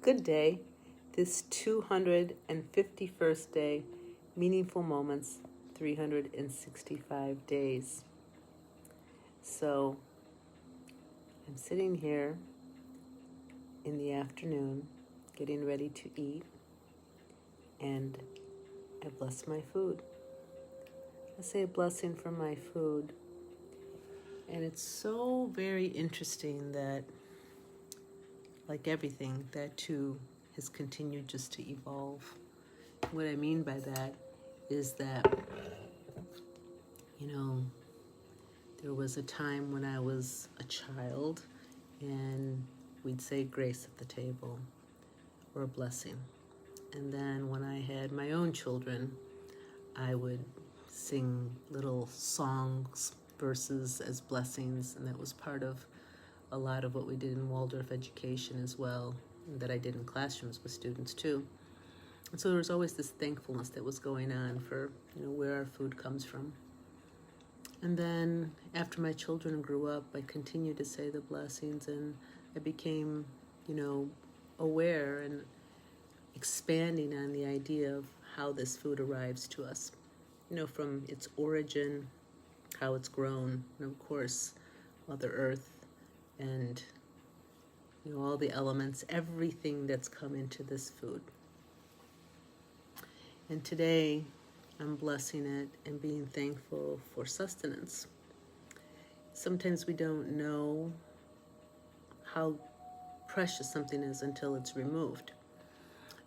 Good day, this 251st day, meaningful moments, 365 days. So I'm sitting here in the afternoon, getting ready to eat, and I bless my food. I say a blessing for my food, and it's so very interesting that, like everything, that too has continued just to evolve. What I mean by that is that, there was a time when I was a child and we'd say grace at the table or a blessing. And then when I had my own children, I would sing little songs, verses as blessings, and that was part of a lot of what we did in Waldorf education as well, and that I did in classrooms with students too. And so there was always this thankfulness that was going on for, where our food comes from. And then after my children grew up, I continued to say the blessings, and I became, aware and expanding on the idea of how this food arrives to us, from its origin, how it's grown, and of course, Mother Earth, and, all the elements, everything that's come into this food. And today, I'm blessing it and being thankful for sustenance. Sometimes we don't know how precious something is until it's removed.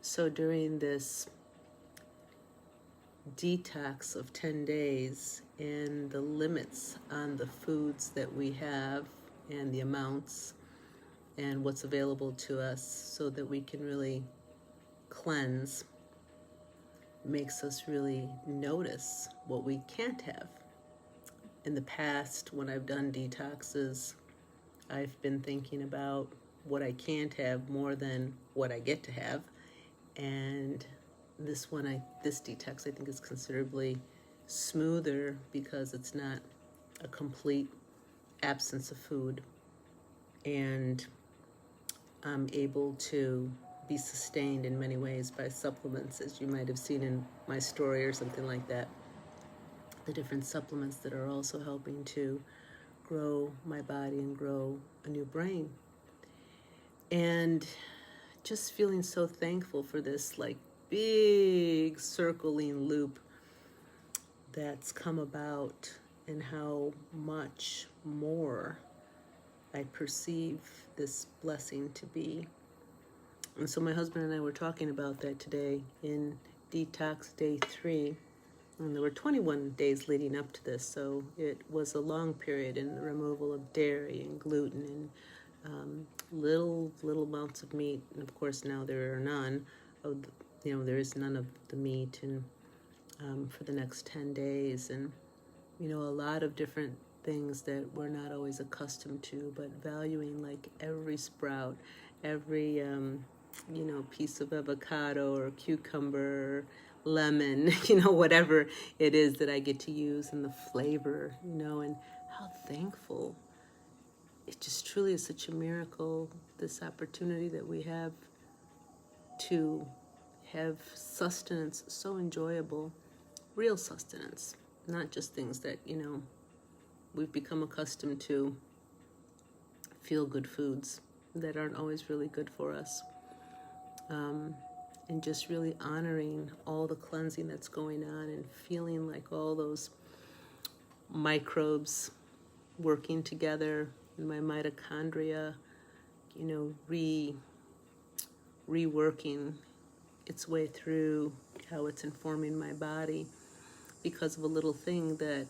So during this detox of 10 days and the limits on the foods that we have and the amounts and what's available to us so that we can really cleanse, makes us really notice what we can't have. In the past, when I've done detoxes, I've been thinking about what I can't have more than what I get to have. And this detox I think is considerably smoother because it's not a complete absence of food. And I'm able to be sustained in many ways by supplements, as you might have seen in my story or something like that. The different supplements that are also helping to grow my body and grow a new brain. And just feeling so thankful for this big circling loop that's come about and how much more I perceive this blessing to be. And so my husband and I were talking about that today in detox day 3. And there were 21 days leading up to this, so it was a long period in the removal of dairy and gluten and little amounts of meat. And of course now there are none of, there is none of the meat and for the next 10 days. And, a lot of different things that we're not always accustomed to, but valuing every sprout, every piece of avocado or cucumber, lemon, whatever it is that I get to use, and the flavor, and how thankful. It just truly is such a miracle, this opportunity that we have to have sustenance so enjoyable, real sustenance, not just things that, we've become accustomed to, feel-good foods that aren't always really good for us. And just really honoring all the cleansing that's going on and feeling like all those microbes working together in my mitochondria, reworking its way through how it's informing my body because of a little thing that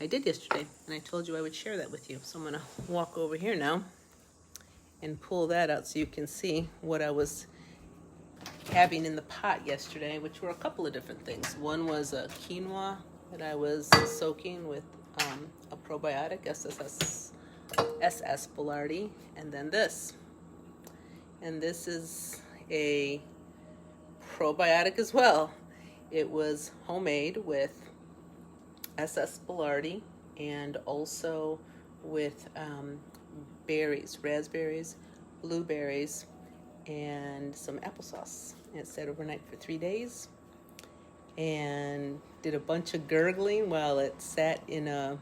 I did yesterday. And I told you I would share that with you. So I'm going to walk over here now and pull that out so you can see what I was having in the pot yesterday, which were a couple of different things. One was a quinoa that I was soaking with a probiotic, SS Boulardii, and then this. And this is a probiotic as well. It was homemade with SS Boulardii and also with berries, raspberries, blueberries, and some applesauce. And it sat overnight for 3 days, and did a bunch of gurgling while it sat in a,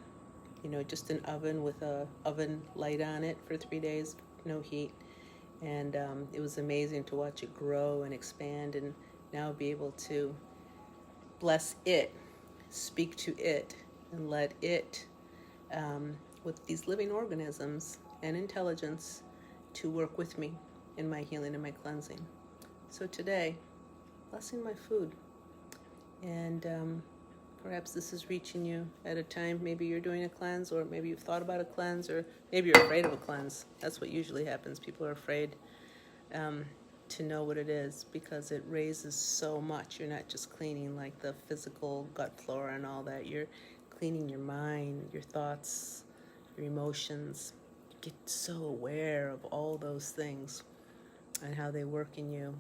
just an oven with a oven light on it for 3 days, no heat. And it was amazing to watch it grow and expand, and now be able to bless it, speak to it, and let it, with these living organisms and intelligence, to work with me in my healing and my cleansing. So today, blessing my food. And perhaps this is reaching you at a time, maybe you're doing a cleanse, or maybe you've thought about a cleanse, or maybe you're afraid of a cleanse. That's what usually happens. People are afraid to know what it is, because it raises so much. You're not just cleaning like the physical gut flora and all that. You're cleaning your mind, your thoughts, your emotions. You get so aware of all those things and how they work in you.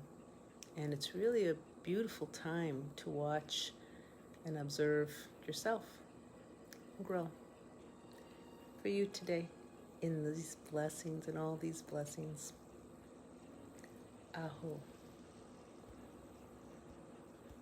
And it's really a beautiful time to watch and observe yourself grow. For you today, in these blessings and all these blessings, Aho.